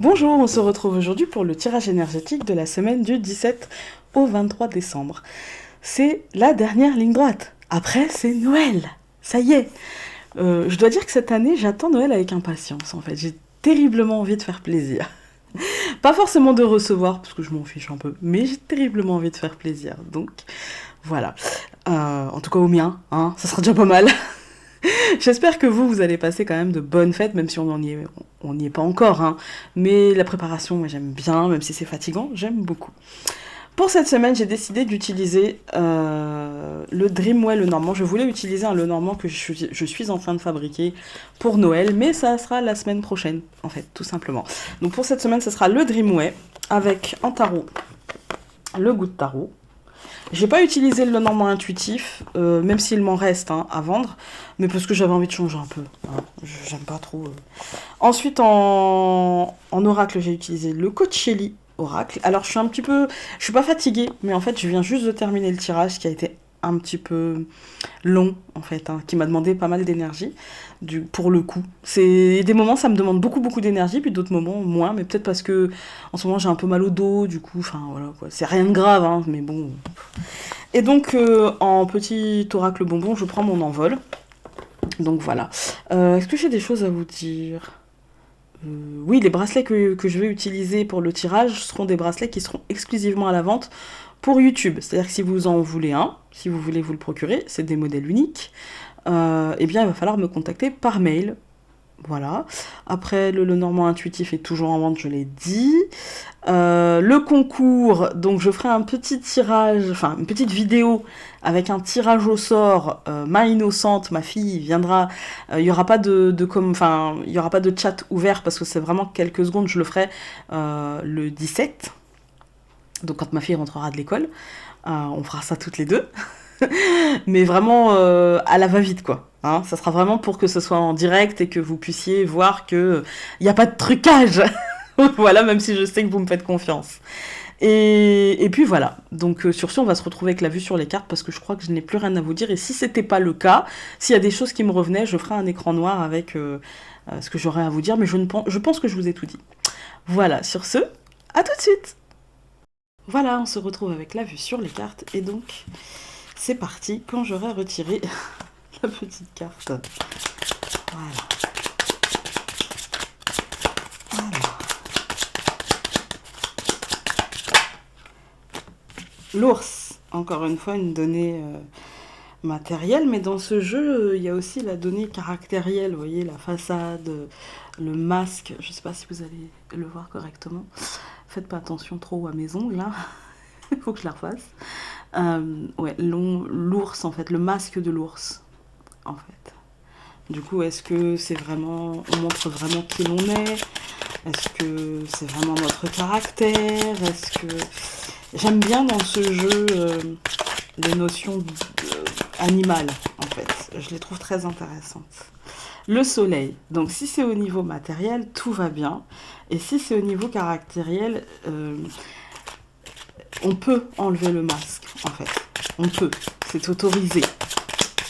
Bonjour, on se retrouve aujourd'hui pour le tirage énergétique de la semaine du 17 au 23 décembre. C'est la dernière ligne droite. Après, c'est Noël. Ça y est. Je dois dire que cette année, j'attends Noël avec impatience, en fait. J'ai terriblement envie de faire plaisir. Pas forcément de recevoir, parce que je m'en fiche un peu, mais j'ai terriblement envie de faire plaisir. Donc, voilà. En tout cas au mien, hein, ça sera déjà pas mal. J'espère que vous allez passer quand même de bonnes fêtes, même si on n'y est pas encore, hein. Mais la préparation, moi j'aime bien, même si c'est fatigant, j'aime beaucoup. Pour cette semaine, j'ai décidé d'utiliser le Dreamwell Lenormand. Je voulais utiliser un Lenormand que je suis en train de fabriquer pour Noël, mais ça sera la semaine prochaine, en fait, tout simplement. Donc pour cette semaine, ce sera le Dreamway avec en tarot le goût de tarot. J'ai pas utilisé le Lenormand intuitif, même s'il m'en reste hein, à vendre, mais parce que j'avais envie de changer un peu. Hein. J'aime pas trop. Ensuite, en oracle, j'ai utilisé le Coachelli oracle. Alors, je suis pas fatiguée, mais en fait, je viens juste de terminer le tirage qui a été un petit peu long, en fait, hein, qui m'a demandé pas mal d'énergie, pour le coup. C'est des moments, ça me demande beaucoup, beaucoup d'énergie, puis d'autres moments, moins, mais peut-être parce que, en ce moment, j'ai un peu mal au dos, du coup, enfin, voilà, quoi. C'est rien de grave, hein, mais bon. Et donc, en petit oracle bonbon, je prends mon envol. Donc, voilà. Est-ce que j'ai des choses à vous dire oui, les bracelets que je vais utiliser pour le tirage seront des bracelets qui seront exclusivement à la vente pour YouTube. C'est-à-dire que si vous en voulez un, si vous voulez vous le procurer, c'est des modèles uniques, eh bien il va falloir me contacter par mail. Voilà. Après, le Normand intuitif est toujours en vente, je l'ai dit. Le concours, donc je ferai un petit tirage, enfin une petite vidéo avec un tirage au sort. Main innocente, ma fille viendra. Il y aura pas enfin il y aura pas de chat ouvert parce que c'est vraiment quelques secondes. Je le ferai le 17. Donc quand ma fille rentrera de l'école, on fera ça toutes les deux. Mais vraiment à la va-vite quoi. Hein, ça sera vraiment pour que ce soit en direct et que vous puissiez voir que il n'y a pas de trucage. Voilà, même si je sais que vous me faites confiance. Et puis voilà. Donc sur ce, on va se retrouver avec la vue sur les cartes parce que je crois que je n'ai plus rien à vous dire. Et si c'était pas le cas, s'il y a des choses qui me revenaient, je ferai un écran noir avec ce que j'aurais à vous dire. Mais je pense que je vous ai tout dit. Voilà. Sur ce, à tout de suite. Voilà, on se retrouve avec la vue sur les cartes et donc c'est parti quand j'aurai retiré la petite carte. Voilà. Alors, l'ours, encore une fois une donnée matérielle, mais dans ce jeu, il y a aussi la donnée caractérielle, vous voyez, la façade, le masque, je sais pas si vous allez le voir correctement. Faites pas attention trop à mes ongles, là, il faut que je la refasse. Ouais, l'ours en fait, le masque de l'ours, en fait. Du coup, est-ce que c'est vraiment, on montre vraiment qui l'on est? Est-ce que c'est vraiment notre caractère? Est-ce que j'aime bien dans ce jeu les notions animales en fait. Je les trouve très intéressantes. Le soleil. Donc si c'est au niveau matériel, tout va bien. Et si c'est au niveau caractériel, on peut enlever le masque en fait. On peut. C'est autorisé.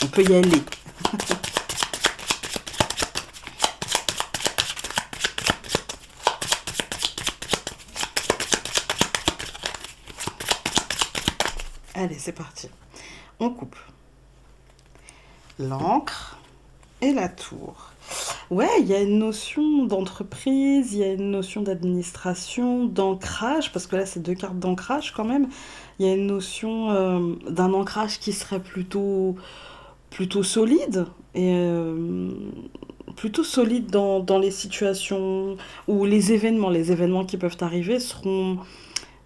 On peut y aller. Allez, c'est parti. On coupe l'encre et la tour. Ouais, il y a une notion d'entreprise, il y a une notion d'administration, d'ancrage, parce que là, c'est deux cartes d'ancrage quand même. Il y a une notion d'un ancrage qui serait plutôt solide et plutôt solide dans les situations où les événements qui peuvent arriver seront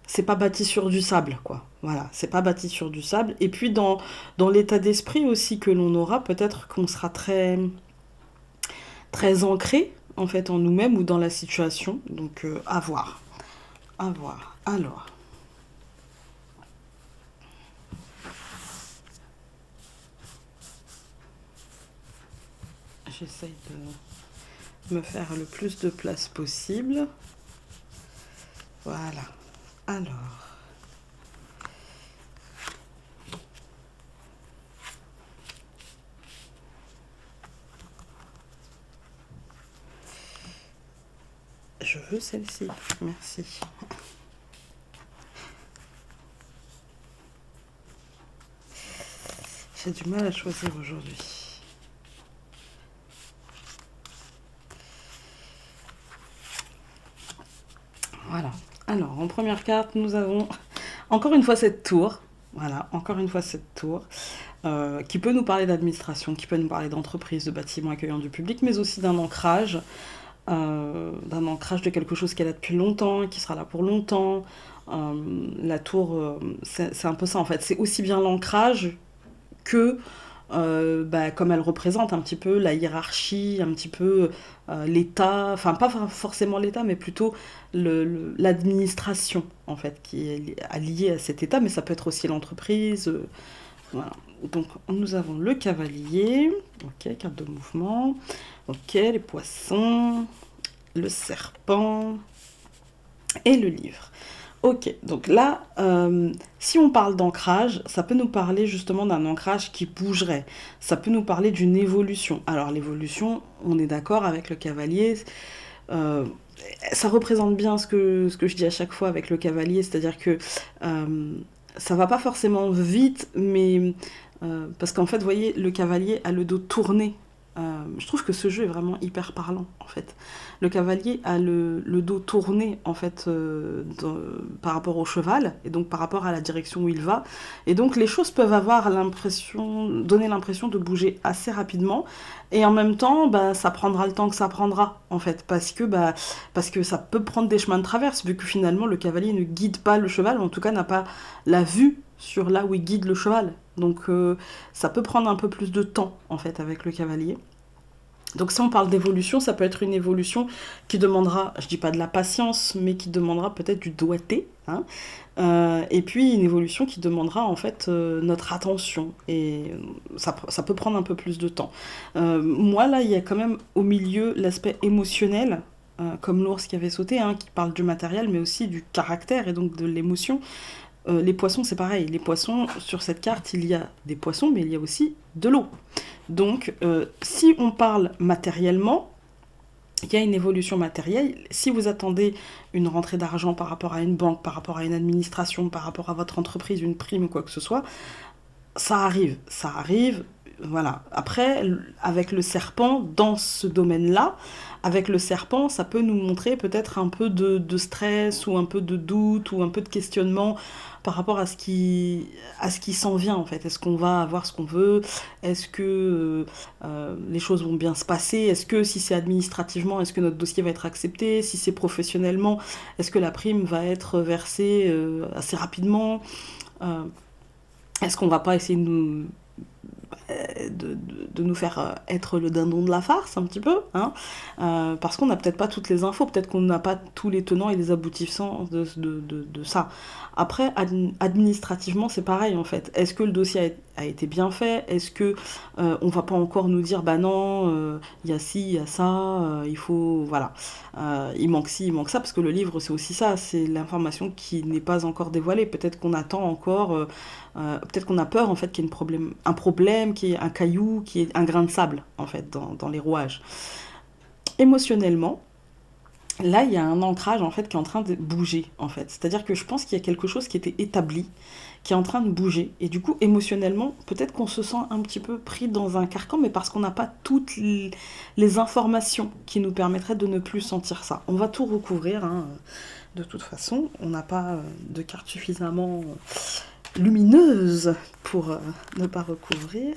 c'est pas bâti sur du sable, quoi. Voilà, c'est pas bâti sur du sable. Et puis dans l'état d'esprit aussi que l'on aura, peut-être qu'on sera très ancré en fait en nous-mêmes ou dans la situation. Donc à voir, à voir. Alors, j'essaye de me faire le plus de place possible. Voilà. Alors, Je veux celle-ci, merci. J'ai du mal à choisir aujourd'hui. Voilà. Alors, en première carte, nous avons encore une fois cette tour. Voilà, encore une fois cette tour. Qui peut nous parler d'administration, qui peut nous parler d'entreprise, de bâtiments accueillant du public, mais aussi d'un ancrage de quelque chose qui est là depuis longtemps, qui sera là pour longtemps. La tour, c'est un peu ça en fait. C'est aussi bien l'ancrage que, comme elle représente un petit peu la hiérarchie, un petit peu l'État, enfin pas forcément l'État, mais plutôt l'administration en fait, qui est liée à cet État, mais ça peut être aussi l'entreprise. Voilà. Donc nous avons le cavalier, ok, carte de mouvement, ok, les poissons, le serpent et le livre. Ok, donc là, si on parle d'ancrage, ça peut nous parler justement d'un ancrage qui bougerait. Ça peut nous parler d'une évolution. Alors l'évolution, on est d'accord avec le cavalier. Ça représente bien ce que je dis à chaque fois avec le cavalier, c'est-à-dire que ça va pas forcément vite, mais parce qu'en fait, vous voyez, le cavalier a le dos tourné. Je trouve que ce jeu est vraiment hyper parlant, en fait. Le cavalier a le dos tourné, en fait, par rapport au cheval, et donc par rapport à la direction où il va. Et donc les choses peuvent donner l'impression de bouger assez rapidement, et en même temps, ça prendra le temps que ça prendra, en fait, parce que ça peut prendre des chemins de traverse, vu que finalement le cavalier ne guide pas le cheval, ou en tout cas n'a pas la vue sur là où il guide le cheval. Donc ça peut prendre un peu plus de temps en fait avec le cavalier. Donc si on parle d'évolution, ça peut être une évolution qui demandera, je dis pas de la patience, mais qui demandera peut-être du doigté, hein. Et puis une évolution qui demandera en fait notre attention, et ça peut prendre un peu plus de temps. Moi là, il y a quand même au milieu l'aspect émotionnel, comme l'ours qui avait sauté, hein, qui parle du matériel, mais aussi du caractère et donc de l'émotion. Les poissons, c'est pareil. Les poissons, sur cette carte, il y a des poissons, mais il y a aussi de l'eau. Donc, si on parle matériellement, il y a une évolution matérielle. Si vous attendez une rentrée d'argent par rapport à une banque, par rapport à une administration, par rapport à votre entreprise, une prime ou quoi que ce soit, ça arrive. Ça arrive, voilà. Après, avec le serpent, dans ce domaine-là, avec le serpent, ça peut nous montrer peut-être un peu de stress ou un peu de doute ou un peu de questionnement par rapport à ce qui s'en vient en fait. Est-ce qu'on va avoir ce qu'on veut? Est-ce que les choses vont bien se passer? Est-ce que si c'est administrativement, est-ce que notre dossier va être accepté? Si c'est professionnellement, est-ce que la prime va être versée assez rapidement? Est-ce qu'on va pas essayer de nous faire être le dindon de la farce un petit peu, hein, parce qu'on n'a peut-être pas toutes les infos, peut-être qu'on n'a pas tous les tenants et les aboutissants de ça. Après, administrativement, c'est pareil en fait. Est-ce que le dossier a été bien fait? Est-ce que on va pas encore nous dire bah non, il y a ci, il y a ça, il faut voilà, il manque ci, il manque ça, parce que le livre c'est aussi ça, c'est l'information qui n'est pas encore dévoilée. Peut-être qu'on attend encore, peut-être qu'on a peur en fait qu'il y ait un problème, qu'il y ait un caillou, qu'il y ait un grain de sable en fait dans les rouages. Émotionnellement, là, il y a un ancrage en fait qui est en train de bouger en fait. C'est-à-dire que je pense qu'il y a quelque chose qui était établi, qui est en train de bouger. Et du coup, émotionnellement, peut-être qu'on se sent un petit peu pris dans un carcan, mais parce qu'on n'a pas toutes les informations qui nous permettraient de ne plus sentir ça. On va tout recouvrir, hein. De toute façon, on n'a pas de carte suffisamment lumineuse pour ne pas recouvrir.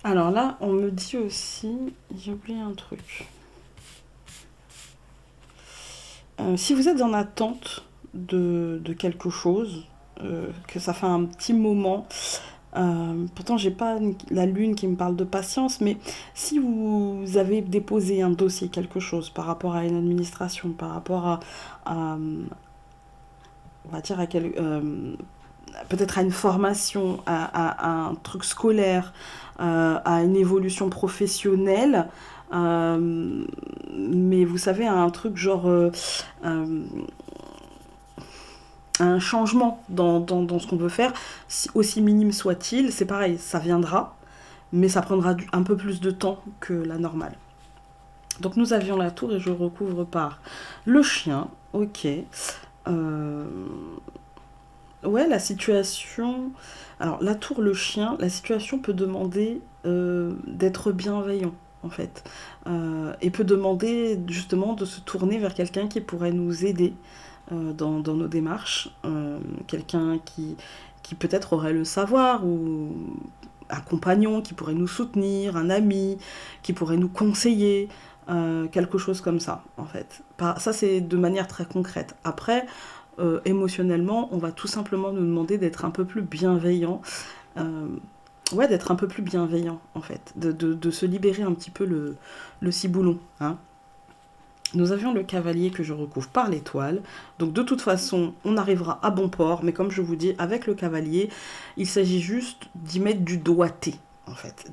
Alors là, on me dit aussi, j'ai oublié un truc. Si vous êtes en attente de quelque chose, que ça fait un petit moment, pourtant j'ai pas la lune qui me parle de patience, mais si vous avez déposé un dossier, quelque chose par rapport à une administration, par rapport à on va dire peut-être à une formation, à un truc scolaire, à une évolution professionnelle, mais vous savez, à un truc genre un changement dans ce qu'on veut faire, aussi minime soit-il, c'est pareil, ça viendra, mais ça prendra un peu plus de temps que la normale. Donc nous avions la tour et je recouvre par le chien, ok. Ouais, la situation... Alors la tour, le chien, la situation peut demander d'être bienveillant en fait. Et peut demander justement de se tourner vers quelqu'un qui pourrait nous aider dans nos démarches. Quelqu'un qui peut-être aurait le savoir ou un compagnon qui pourrait nous soutenir, un ami qui pourrait nous conseiller, quelque chose comme ça, en fait. Ça, c'est de manière très concrète. Après, émotionnellement, on va tout simplement nous demander d'être un peu plus bienveillant. Ouais, d'être un peu plus bienveillant, en fait. De se libérer un petit peu le ciboulon, hein. Nous avions le cavalier que je recouvre par l'étoile. Donc de toute façon, on arrivera à bon port. Mais comme je vous dis, avec le cavalier, il s'agit juste d'y mettre du doigté, en fait.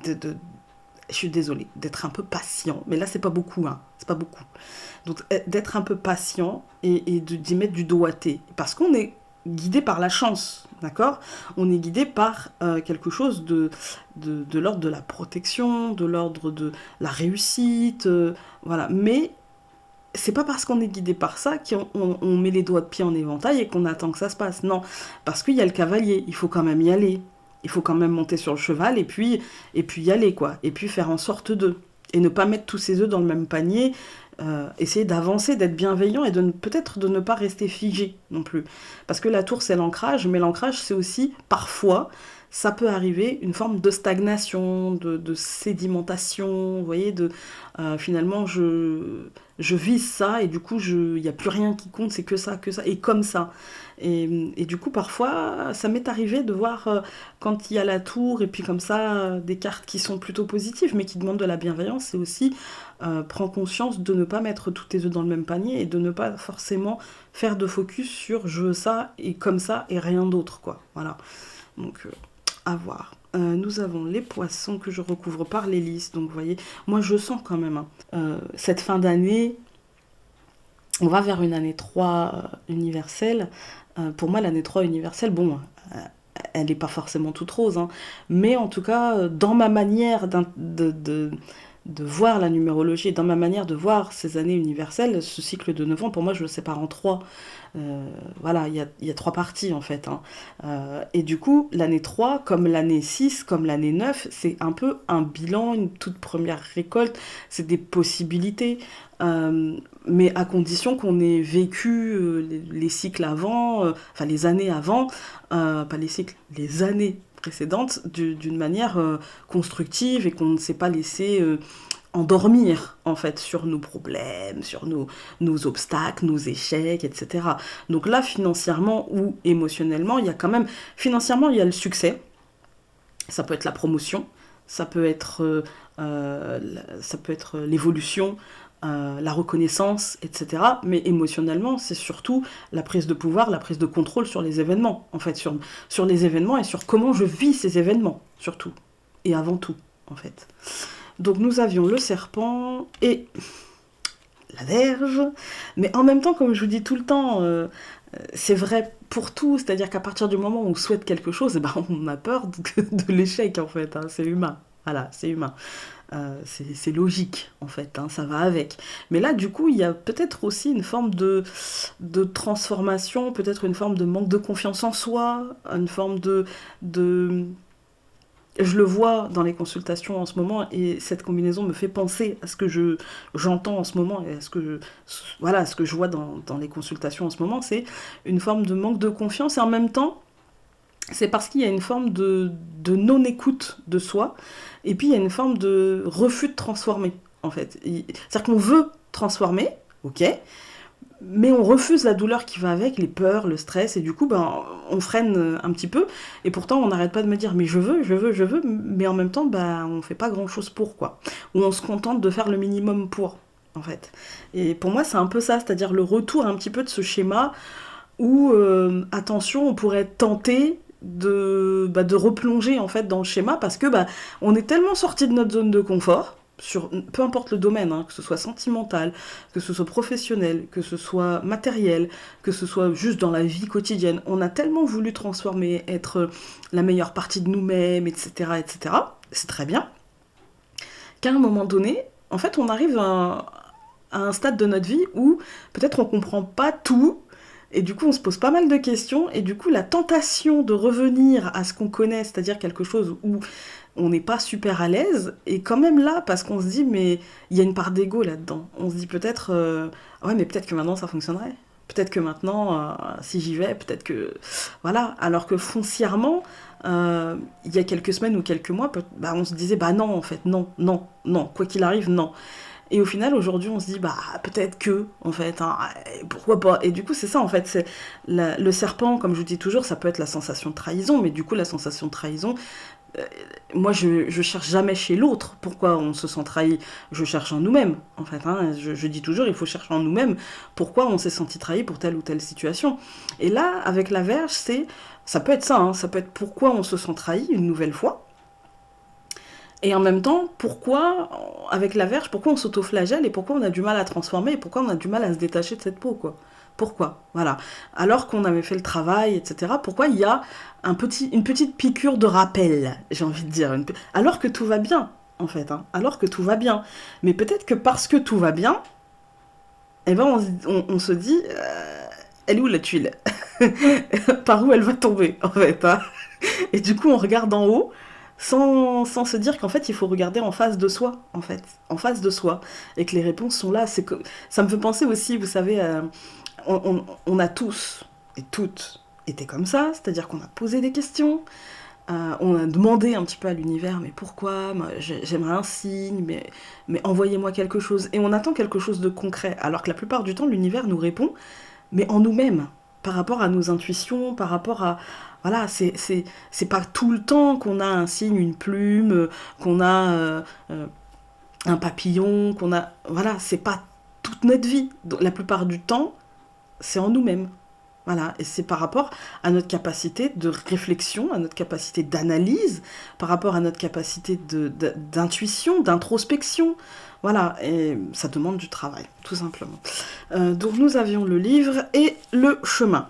Je suis désolée, d'être un peu patient. Mais là, c'est pas beaucoup, hein. C'est pas beaucoup. Donc d'être un peu patient et d'y mettre du doigté. Parce qu'on est guidé par la chance, d'accord? On est guidé par quelque chose de l'ordre de la protection, de l'ordre de la réussite, voilà. Mais c'est pas parce qu'on est guidé par ça qu'on met les doigts de pied en éventail et qu'on attend que ça se passe. Non, parce qu'il y a le cavalier, il faut quand même y aller. Il faut quand même monter sur le cheval et puis y aller, quoi. Et puis faire en sorte de... Et ne pas mettre tous ses œufs dans le même panier, essayer d'avancer, d'être bienveillant et peut-être de ne pas rester figé non plus. Parce que la tour, c'est l'ancrage, mais l'ancrage, c'est aussi, parfois, ça peut arriver, une forme de stagnation, de sédimentation, vous voyez, finalement, je vise ça et du coup, il n'y a plus rien qui compte, c'est que ça, et comme ça. Et du coup, parfois, ça m'est arrivé de voir quand il y a la tour et puis comme ça, des cartes qui sont plutôt positives, mais qui demandent de la bienveillance, c'est aussi prends conscience de ne pas mettre tous tes œufs dans le même panier et de ne pas forcément faire de focus sur je veux ça et comme ça et rien d'autre, quoi. Voilà. Donc, à voir. Nous avons les poissons que je recouvre par l'hélice. Donc, vous voyez, moi, je sens quand même cette fin d'année, on va vers une année 3 universelle. Pour moi, l'année 3 universelle, bon, elle n'est pas forcément toute rose, hein, mais en tout cas, dans ma manière de voir la numérologie et dans ma manière de voir ces années universelles, ce cycle de 9 ans, pour moi, je le sépare en 3. Voilà, il y a 3 parties en fait, hein. Et du coup, l'année 3, comme l'année 6, comme l'année 9, c'est un peu un bilan, une toute première récolte, c'est des possibilités, mais à condition qu'on ait vécu les cycles avant, enfin les années avant, pas les cycles, les années précédentes, d'une manière constructive et qu'on ne s'est pas laissé endormir en fait sur nos problèmes, sur nos obstacles, nos échecs, etc. Donc là, financièrement ou émotionnellement, il y a quand même... Financièrement, il y a le succès, ça peut être la promotion, ça peut être l'évolution, la reconnaissance, etc. Mais émotionnellement, c'est surtout la prise de pouvoir, la prise de contrôle sur les événements, en fait, sur les événements et sur comment je vis ces événements, surtout, et avant tout, en fait. Donc nous avions le serpent et la Vierge, mais en même temps, comme je vous dis tout le temps, c'est vrai pour tout, c'est-à-dire qu'à partir du moment où on souhaite quelque chose, eh ben, on a peur de l'échec, en fait, hein, c'est humain, voilà, c'est humain. C'est logique, en fait, hein, ça va avec. Mais là, du coup, il y a peut-être aussi une forme de transformation, peut-être une forme de manque de confiance en soi, une forme de je le vois dans les consultations en ce moment et cette combinaison me fait penser à ce que j'entends en ce moment et à ce que je vois dans les consultations en ce moment, c'est une forme de manque de confiance et en même temps, c'est parce qu'il y a une forme de non-écoute de soi et puis il y a une forme de refus de transformer, en fait. C'est-à-dire qu'on veut transformer, ok, mais on refuse la douleur qui va avec, les peurs, le stress, et du coup, on freine un petit peu, et pourtant, on n'arrête pas de me dire, mais je veux, mais en même temps, on fait pas grand-chose pour, quoi. Ou on se contente de faire le minimum pour, en fait. Et pour moi, c'est un peu ça, c'est-à-dire le retour un petit peu de ce schéma où, attention, on pourrait tenter de replonger, en fait, dans le schéma, parce que, on est tellement sorti de notre zone de confort, peu importe le domaine, hein, que ce soit sentimental, que ce soit professionnel, que ce soit matériel, que ce soit juste dans la vie quotidienne. On a tellement voulu transformer, être la meilleure partie de nous-mêmes, etc., etc. c'est très bien, qu'à un moment donné, en fait, on arrive à un stade de notre vie où peut-être on comprend pas tout, et du coup on se pose pas mal de questions, et du coup la tentation de revenir à ce qu'on connaît, c'est-à-dire quelque chose où on n'est pas super à l'aise, est quand même là, parce qu'on se dit, mais il y a une part d'ego là-dedans. On se dit peut-être, ouais, mais peut-être que maintenant ça fonctionnerait. Peut-être que maintenant, si j'y vais, peut-être que... Voilà. Alors que foncièrement, il y a quelques semaines ou quelques mois, bah, on se disait, bah non, en fait, non, non, non, quoi qu'il arrive, non. Et au final, aujourd'hui, on se dit, bah peut-être que, en fait, hein, pourquoi pas. Et du coup, c'est ça, en fait, c'est le serpent, comme je vous dis toujours, ça peut être la sensation de trahison, mais du coup, la sensation de trahison, euh, moi, je cherche jamais chez l'autre pourquoi on se sent trahi. Je cherche en nous-mêmes, en fait. Hein. Je dis toujours, il faut chercher en nous-mêmes pourquoi on s'est senti trahi pour telle ou telle situation. Et là, avec la verge, ça peut être ça, hein. Ça peut être pourquoi on se sent trahi une nouvelle fois. Et en même temps, pourquoi, avec la verge, pourquoi on s'autoflagelle et pourquoi on a du mal à transformer et pourquoi on a du mal à se détacher de cette peau, quoi. Pourquoi? Voilà. Alors qu'on avait fait le travail, etc. Pourquoi il y a une petite piqûre de rappel, j'ai envie de dire. Alors que tout va bien, en fait. Hein. Alors que tout va bien. Mais peut-être que parce que tout va bien, eh ben on se dit, elle est où la tuile? Par où elle va tomber, en fait. Hein. Et du coup, on regarde en haut sans se dire qu'en fait, il faut regarder en face de soi, en fait. En face de soi. Et que les réponses sont là. Ça me fait penser aussi, vous savez, on a tous et toutes été comme ça, c'est-à-dire qu'on a posé des questions, on a demandé un petit peu à l'univers, mais pourquoi, j'aimerais un signe, mais envoyez-moi quelque chose. Et on attend quelque chose de concret, alors que la plupart du temps, l'univers nous répond, mais en nous-mêmes, par rapport à nos intuitions, par rapport à... Voilà, c'est pas tout le temps qu'on a un signe, une plume, qu'on a un papillon, qu'on a... Voilà, c'est pas toute notre vie. Donc, la plupart du temps, c'est en nous-mêmes. Voilà, et c'est par rapport à notre capacité de réflexion, à notre capacité d'analyse, par rapport à notre capacité d'intuition, d'introspection. Voilà, et ça demande du travail, tout simplement. Donc nous avions le livre et le chemin.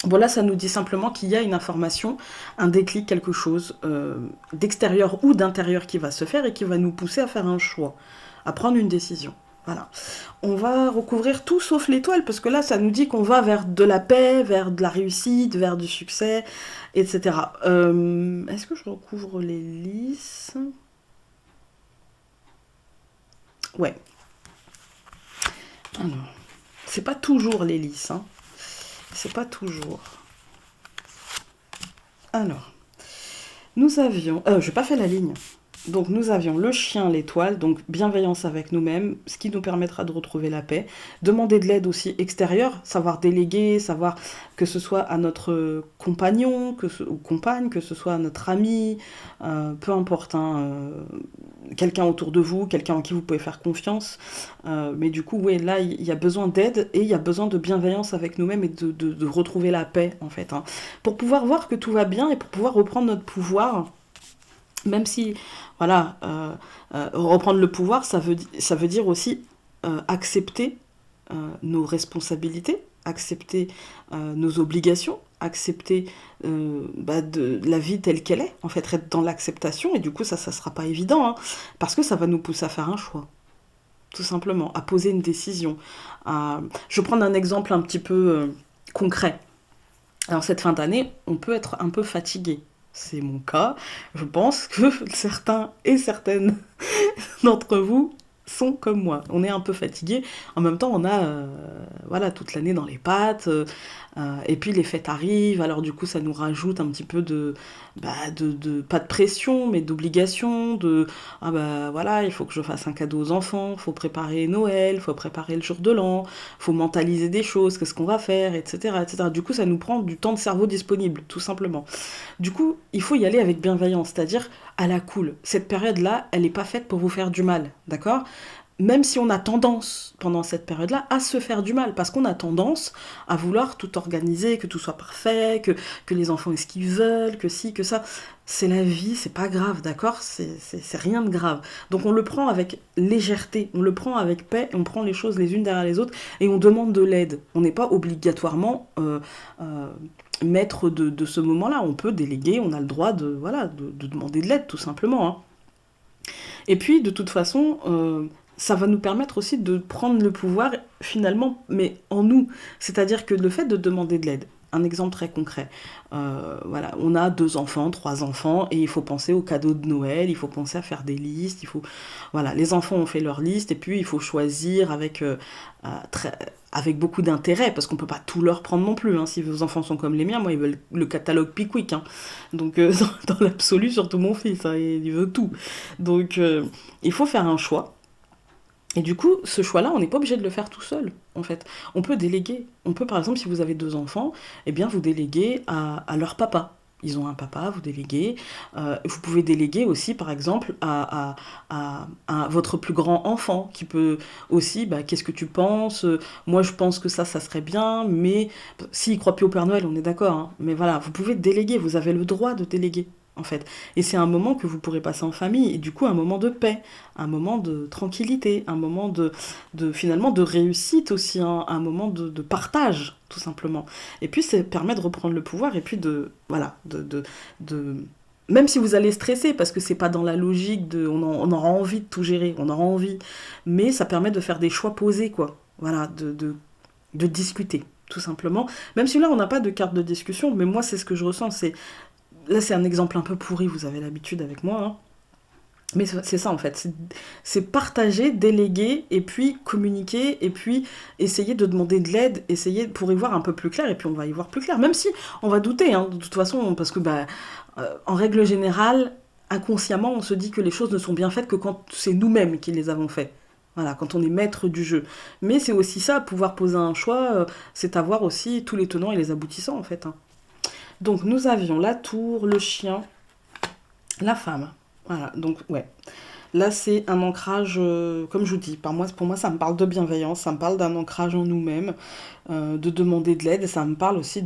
Bon là, ça nous dit simplement qu'il y a une information, un déclic, quelque chose d'extérieur ou d'intérieur qui va se faire et qui va nous pousser à faire un choix, à prendre une décision. Voilà. On va recouvrir tout sauf l'étoile, parce que là, ça nous dit qu'on va vers de la paix, vers de la réussite, vers du succès, etc. Est-ce que je recouvre les lys? Ouais. Alors, c'est pas toujours les lys, hein. C'est pas toujours. Alors, nous avions... j'ai pas fait la ligne. Donc nous avions le chien, l'étoile, donc bienveillance avec nous-mêmes, ce qui nous permettra de retrouver la paix. Demander de l'aide aussi extérieure, savoir déléguer, savoir que ce soit à notre compagnon ou compagne, que ce soit à notre ami, peu importe, hein, quelqu'un autour de vous, quelqu'un en qui vous pouvez faire confiance. Mais du coup, oui, là, il y a besoin d'aide et il y a besoin de bienveillance avec nous-mêmes et de retrouver la paix, en fait. Hein, pour pouvoir voir que tout va bien et pour pouvoir reprendre notre pouvoir. Même si, voilà, reprendre le pouvoir, ça veut dire aussi accepter nos responsabilités, accepter nos obligations, accepter de la vie telle qu'elle est, en fait, être dans l'acceptation, et du coup, ça sera pas évident, hein, parce que ça va nous pousser à faire un choix, tout simplement, à poser une décision. Je vais prendre un exemple un petit peu concret. Alors, cette fin d'année, on peut être un peu fatigué. C'est mon cas. Je pense que certains et certaines d'entre vous sont comme moi. On est un peu fatigué. En même temps, on a voilà, toute l'année dans les pattes. Et puis les fêtes arrivent. Alors du coup, ça nous rajoute un petit peu pas de pression, mais d'obligation. Ah bah voilà, il faut que je fasse un cadeau aux enfants. Il faut préparer Noël. Il faut préparer le jour de l'an. Il faut mentaliser des choses. Qu'est-ce qu'on va faire, etc., etc. Du coup, ça nous prend du temps de cerveau disponible, tout simplement. Du coup, il faut y aller avec bienveillance, c'est-à-dire à la cool. Cette période-là, elle n'est pas faite pour vous faire du mal, d'accord? Même si on a tendance, pendant cette période-là, à se faire du mal, parce qu'on a tendance à vouloir tout organiser, que tout soit parfait, que les enfants aient ce qu'ils veulent, que ci, que ça. C'est la vie, c'est pas grave, d'accord? C'est rien de grave. Donc on le prend avec légèreté, on le prend avec paix, on prend les choses les unes derrière les autres, et on demande de l'aide. On n'est pas obligatoirement maître de ce moment-là. On peut déléguer, on a le droit de, voilà, de demander de l'aide, tout simplement, hein. Et puis, de toute façon, ça va nous permettre aussi de prendre le pouvoir, finalement, mais en nous. C'est-à-dire que le fait de demander de l'aide, un exemple très concret, voilà, on a 2 enfants, 3 enfants, et il faut penser aux cadeaux de Noël, il faut penser à faire des listes, il faut... Voilà, les enfants ont fait leur liste, et puis il faut choisir très, avec beaucoup d'intérêt, parce qu'on peut pas tout leur prendre non plus, hein. Si vos enfants sont comme les miens, moi, ils veulent le catalogue Pickwick, hein. Donc, dans l'absolu, surtout mon fils, hein, il veut tout. Donc, il faut faire un choix. Et du coup, ce choix-là, on n'est pas obligé de le faire tout seul, en fait. On peut déléguer. On peut, par exemple, si vous avez 2 enfants, eh bien, vous déléguez à leur papa. Ils ont un papa, vous déléguez. Vous pouvez déléguer aussi, par exemple, à votre plus grand enfant, qui peut aussi, bah, qu'est-ce que tu penses? Moi, je pense que ça serait bien, mais s'il croit plus au Père Noël, on est d'accord, hein. Mais voilà, vous pouvez déléguer, vous avez le droit de déléguer, en fait. Et c'est un moment que vous pourrez passer en famille, et du coup, un moment de paix, un moment de tranquillité, un moment finalement de réussite aussi, hein, un moment de partage, tout simplement. Et puis, ça permet de reprendre le pouvoir, et puis voilà, de même si vous allez stresser, parce que c'est pas dans la logique on aura envie de tout gérer, on aura envie, mais ça permet de faire des choix posés, quoi. Voilà, de discuter, tout simplement. Même si là, on n'a pas de carte de discussion, mais moi, c'est ce que je ressens, là, c'est un exemple un peu pourri, vous avez l'habitude avec moi, hein. Mais c'est ça en fait, c'est partager, déléguer, et puis communiquer, et puis essayer de demander de l'aide, essayer pour y voir un peu plus clair, et puis on va y voir plus clair, même si on va douter, hein, de toute façon, parce que bah, en règle générale, inconsciemment, on se dit que les choses ne sont bien faites que quand c'est nous-mêmes qui les avons faites. Voilà, quand on est maître du jeu. Mais c'est aussi ça, pouvoir poser un choix, c'est avoir aussi tous les tenants et les aboutissants en fait, hein. Donc nous avions la tour, le chien, la femme. Voilà, donc ouais. Là, c'est un ancrage, comme je vous dis, pour moi, ça me parle de bienveillance, ça me parle d'un ancrage en nous-mêmes, de demander de l'aide, et ça me parle aussi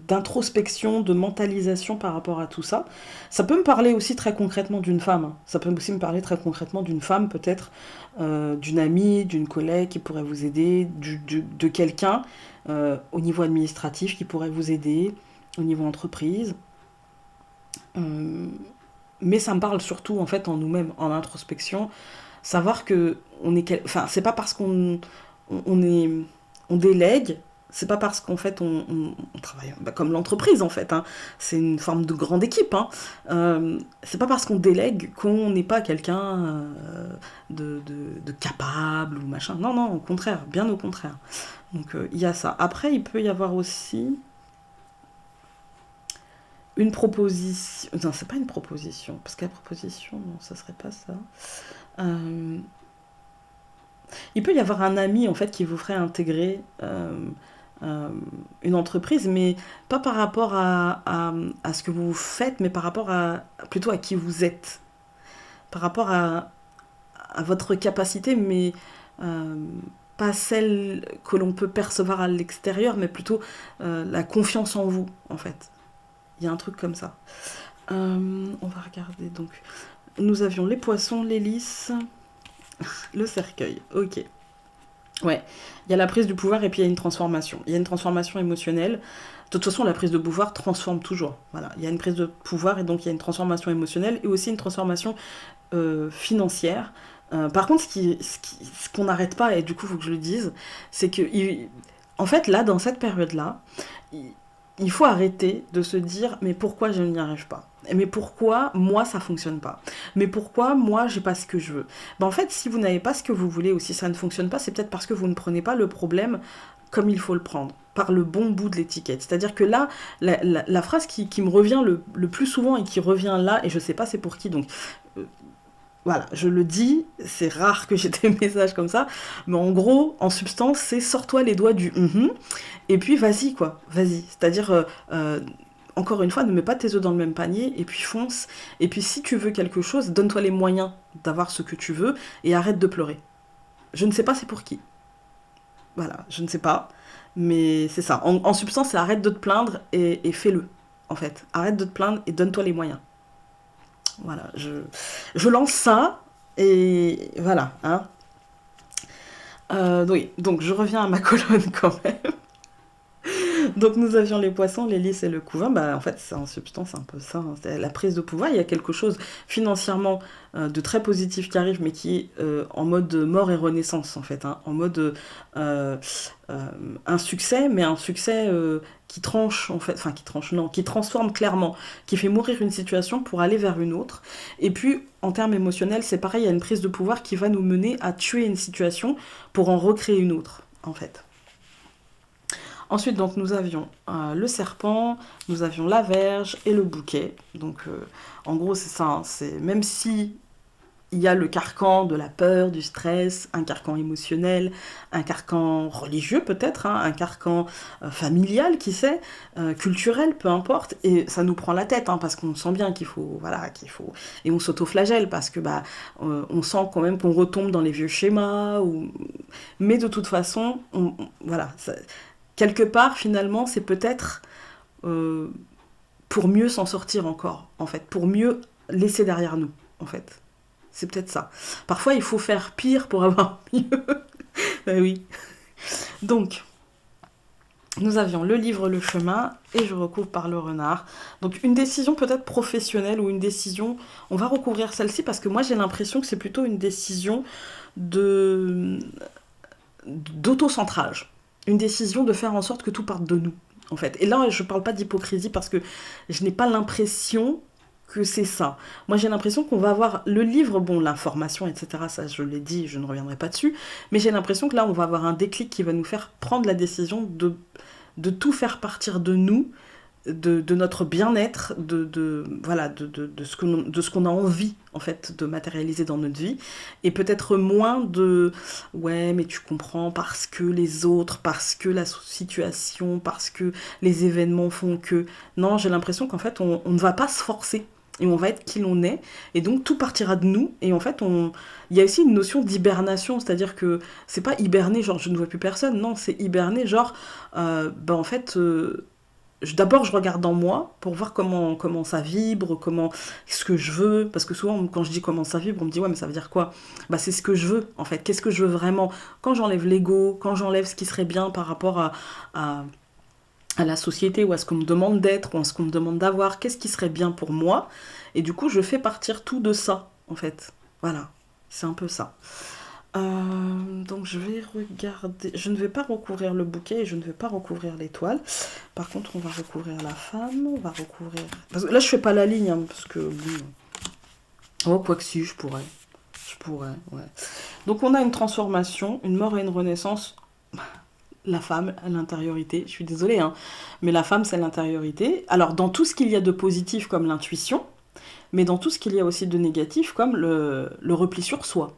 d'introspection, de mentalisation par rapport à tout ça. Ça peut me parler aussi très concrètement d'une femme, hein. Ça peut aussi me parler très concrètement d'une femme, peut-être, d'une amie, d'une collègue qui pourrait vous aider, de quelqu'un au niveau administratif qui pourrait vous aider, au niveau entreprise. Euh, mais ça me parle surtout en fait en nous-mêmes, en introspection, savoir que enfin c'est pas parce on est on délègue, c'est pas parce qu'en fait on travaille bah, comme l'entreprise en fait, hein. C'est une forme de grande équipe, hein. C'est pas parce qu'on délègue qu'on n'est pas quelqu'un de capable ou machin. Non non, au contraire, bien au contraire. Donc il y a ça. Après il peut y avoir aussi une proposition. Non, c'est pas une proposition. Parce que la proposition, non, ça serait pas ça. Euh, il peut y avoir un ami, en fait, qui vous ferait intégrer euh, une entreprise, mais pas par rapport à ce que vous faites, mais par rapport plutôt à qui vous êtes. Par rapport à votre capacité, mais euh, pas celle que l'on peut percevoir à l'extérieur, mais plutôt la confiance en vous, en fait. Il y a un truc comme ça. On va regarder donc. Nous avions les poissons, les lys, le cercueil. Ok. Ouais. Il y a la prise du pouvoir et puis il y a une transformation. Il y a une transformation émotionnelle. De toute façon, la prise de pouvoir transforme toujours. Voilà. Il y a une prise de pouvoir et donc il y a une transformation émotionnelle et aussi une transformation financière. Par contre, ce qu'on n'arrête pas, et du coup, il faut que je le dise, c'est que, en fait, là, dans cette période-là, il faut arrêter de se dire mais pourquoi je n'y arrive pas, mais pourquoi moi ça fonctionne pas, mais pourquoi moi j'ai pas ce que je veux. Ben, en fait, si vous n'avez pas ce que vous voulez ou si ça ne fonctionne pas, c'est peut-être parce que vous ne prenez pas le problème comme il faut le prendre, par le bon bout de l'étiquette. C'est-à-dire que là, la phrase qui me revient le plus souvent et qui revient là, et je sais pas c'est pour qui, donc voilà, je le dis, c'est rare que j'ai des messages comme ça, mais en gros, en substance, c'est sors-toi les doigts du et puis vas-y quoi, vas-y. C'est-à-dire, encore une fois, ne mets pas tes œufs dans le même panier, et puis fonce. Et puis si tu veux quelque chose, donne-toi les moyens d'avoir ce que tu veux, et arrête de pleurer. Je ne sais pas c'est pour qui. Voilà, je ne sais pas, mais c'est ça. En substance, c'est arrête de te plaindre et fais-le, en fait. Arrête de te plaindre et donne-toi les moyens. Voilà, je lance ça, et voilà, hein. Oui, donc je reviens à ma colonne quand même. Donc nous avions les poissons, les lys et le couvain. Bah, en fait, c'est en substance un peu ça, hein. C'est la prise de pouvoir. Il y a quelque chose financièrement de très positif qui arrive, mais qui est en mode mort et renaissance, en fait, hein. En mode euh, un succès, mais un succès qui tranche, en fait, enfin qui tranche, non, qui transforme clairement, qui fait mourir une situation pour aller vers une autre. Et puis, en termes émotionnels, c'est pareil, il y a une prise de pouvoir qui va nous mener à tuer une situation pour en recréer une autre, en fait. Ensuite, donc, nous avions le serpent, nous avions la verge et le bouquet. Donc, en gros, c'est ça, hein. C'est même si il y a le carcan de la peur, du stress, un carcan émotionnel, un carcan religieux peut-être, hein, un carcan familial, qui sait, culturel, peu importe, et ça nous prend la tête, hein, parce qu'on sent bien qu'il faut, voilà, qu'il faut, et on s'auto-flagelle parce que bah, on sent quand même qu'on retombe dans les vieux schémas, ou... mais de toute façon, voilà, ça, quelque part finalement, c'est peut-être euh, pour mieux s'en sortir encore, en fait, pour mieux laisser derrière nous, en fait. C'est peut-être ça. Parfois, il faut faire pire pour avoir mieux. Oui. Donc, nous avions le livre Le Chemin et je recouvre par le renard. Donc, une décision peut-être professionnelle ou une décision... On va recouvrir celle-ci parce que moi, j'ai l'impression que c'est plutôt une décision de d'autocentrage. Une décision de faire en sorte que tout parte de nous, en fait. Et là, je ne parle pas d'hypocrisie parce que je n'ai pas l'impression que c'est ça. Moi, j'ai l'impression qu'on va avoir le livre, bon, l'information, etc., ça, je l'ai dit, je ne reviendrai pas dessus, mais j'ai l'impression que là, on va avoir un déclic qui va nous faire prendre la décision de tout faire partir de nous, de notre bien-être, voilà, de ce qu'on a envie, en fait, de matérialiser dans notre vie, et peut-être moins de ouais, mais tu comprends, parce que les autres, parce que la situation, parce que les événements font que... Non, j'ai l'impression qu'en fait, on ne va pas se forcer, et on va être qui l'on est, et donc tout partira de nous, et en fait, il y a aussi une notion d'hibernation, c'est-à-dire que c'est pas hiberner, genre je ne vois plus personne, non, c'est hiberner, genre, ben en fait... D'abord, je regarde en moi pour voir comment ça vibre, comment ce que je veux. Parce que souvent, quand je dis comment ça vibre, on me dit ouais, mais ça veut dire quoi? Bah, c'est ce que je veux, en fait. Qu'est-ce que je veux vraiment? Quand j'enlève l'ego, quand j'enlève ce qui serait bien par rapport à, à la société ou à ce qu'on me demande d'être ou à ce qu'on me demande d'avoir, qu'est-ce qui serait bien pour moi? Et du coup, je fais partir tout de ça, en fait. Voilà, c'est un peu ça. Donc je vais regarder. Je ne vais pas recouvrir le bouquet et je ne vais pas recouvrir l'étoile. Par contre, on va recouvrir la femme. On va recouvrir. Parce que là, je fais pas la ligne, hein, parce que bon. Oh, quoi que si, je pourrais. Je pourrais, ouais. Donc on a une transformation, une mort et une renaissance. La femme, l'intériorité. Je suis désolée, hein, mais la femme, c'est l'intériorité. Alors dans tout ce qu'il y a de positif comme l'intuition, mais dans tout ce qu'il y a aussi de négatif comme le repli sur soi,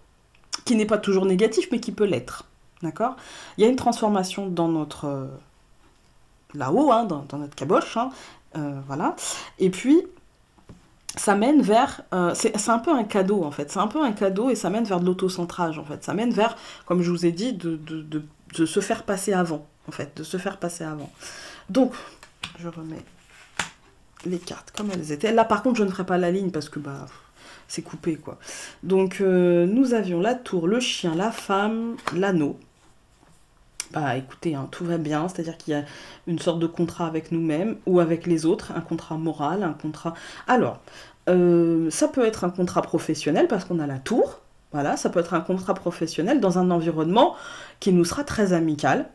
qui n'est pas toujours négatif, mais qui peut l'être. D'accord? Il y a une transformation dans notre... là-haut, hein, dans notre caboche, hein, voilà. Et puis, ça mène vers... c'est un peu un cadeau, en fait. C'est un peu un cadeau et ça mène vers de l'autocentrage, en fait. Ça mène vers, comme je vous ai dit, de se faire passer avant, en fait. De se faire passer avant. Donc, je remets les cartes comme elles étaient. Là, par contre, je ne ferai pas la ligne parce que, bah... c'est coupé, quoi. Donc, nous avions la tour, le chien, la femme, l'anneau. Bah, écoutez, hein, tout va bien, c'est-à-dire qu'il y a une sorte de contrat avec nous-mêmes ou avec les autres, un contrat moral, un contrat... Alors, ça peut être un contrat professionnel parce qu'on a la tour, voilà, ça peut être un contrat professionnel dans un environnement qui nous sera très amical,